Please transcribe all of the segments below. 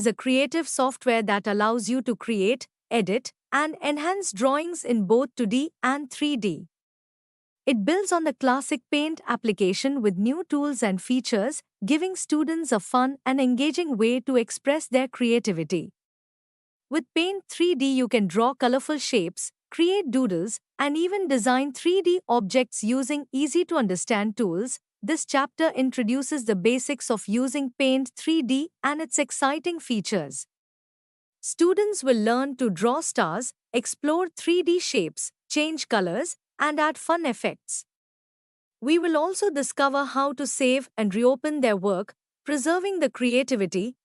is a creative software that allows you to create, edit, and enhance drawings in both 2D and 3D. It builds on the classic Paint application with new tools and features, giving students a fun and engaging way to express their creativity. With Paint 3D, you can draw colorful shapes, create doodles, and even design 3D objects using easy-to-understand tools. This chapter introduces the basics of using Paint 3D and its exciting features. Students will learn to draw stars, explore 3D shapes, change colors, and add fun effects. We will also discover how to save and reopen their work, preserving the creativity.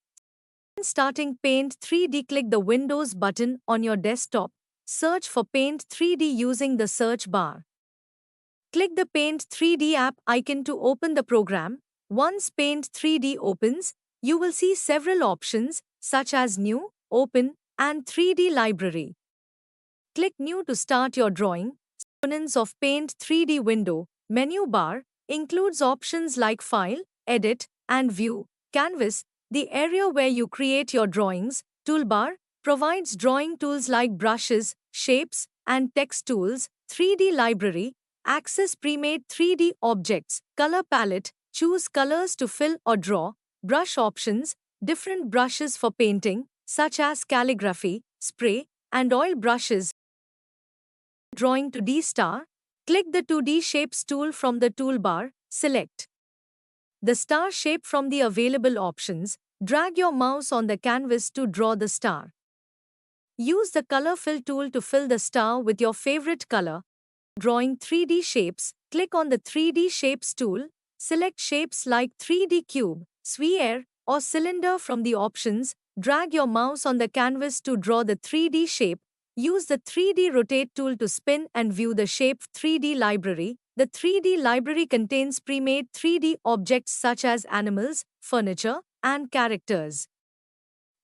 Starting Paint 3D, click the Windows button on your desktop. Search for Paint 3D using the search bar. Click the Paint 3D app icon to open the program. Once Paint 3D opens, you will see several options such as New, Open, and 3D Library. Click New to start your drawing. Components of Paint 3D window. Menu bar includes options like File, Edit, and View. Canvas, the area where you create your drawings. Toolbar provides drawing tools like brushes, shapes, and text tools. 3D Library, access pre-made 3D objects. Color palette, choose colors to fill or draw. Brush options, different brushes for painting, such as calligraphy, spray, and oil brushes. Drawing 2D star, click the 2D shapes tool from the toolbar, select the star shape from the available options, drag your mouse on the canvas to draw the star. Use the color fill tool to fill the star with your favorite color. Drawing 3D shapes, click on the 3D shapes tool, select shapes like 3D cube, sphere, or cylinder from the options, drag your mouse on the canvas to draw the 3D shape. Use the 3D rotate tool to spin and view the shape. 3D library. The 3D library contains pre-made 3D objects such as animals, furniture, and characters.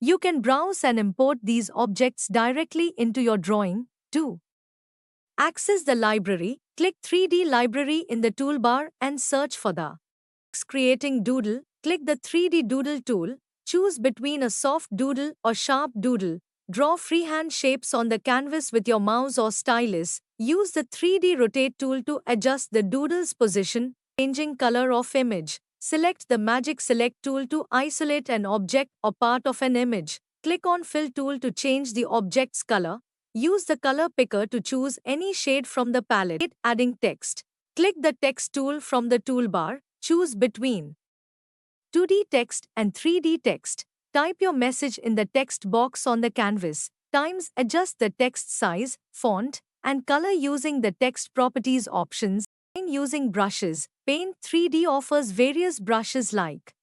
You can browse and import these objects directly into your drawing, too. Access the library. Click 3D library in the toolbar and search for the creating doodle. Click the 3D doodle tool. Choose between a soft doodle or sharp doodle. Draw freehand shapes on the canvas with your mouse or stylus. Use the 3D rotate tool to adjust the doodle's position, changing color of image. Select the magic select tool to isolate an object or part of an image. Click on fill tool to change the object's color. Use the color picker to choose any shade from the palette. Adding text. Click the text tool from the toolbar. Choose between 2D text and 3D text. Type your message in the text box on the canvas. Times adjust the text size, font, and color using the text properties options. Using brushes, Paint 3D offers various brushes like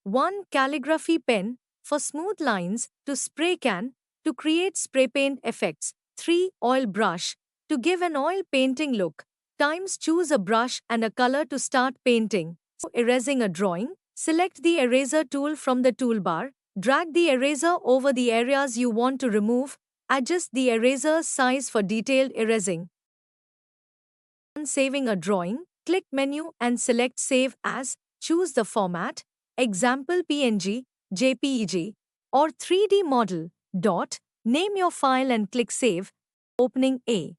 1. Calligraphy pen for smooth lines, to spray can to create spray paint effects. 3. Oil brush to give an oil painting look. Times choose a brush and a color to start painting. Erasing a drawing, select the eraser tool from the toolbar. Drag the eraser over the areas you want to remove. Adjust the eraser's size for detailed erasing. Saving a drawing, click menu and select Save As. Choose the format, example PNG, JPEG, or 3D model. Name your file and click Save. Opening a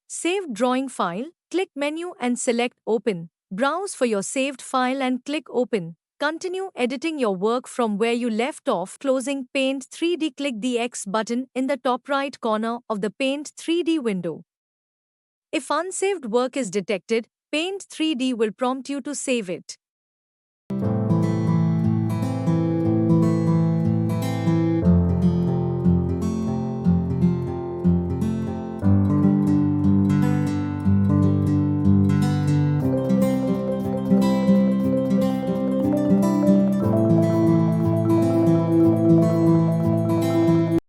saved drawing file, click menu and select Open. Browse for your saved file and click Open. Continue editing your work from where you left off. Closing Paint 3D, click the X button in the top right corner of the Paint 3D window. If unsaved work is detected, Paint 3D will prompt you to save it.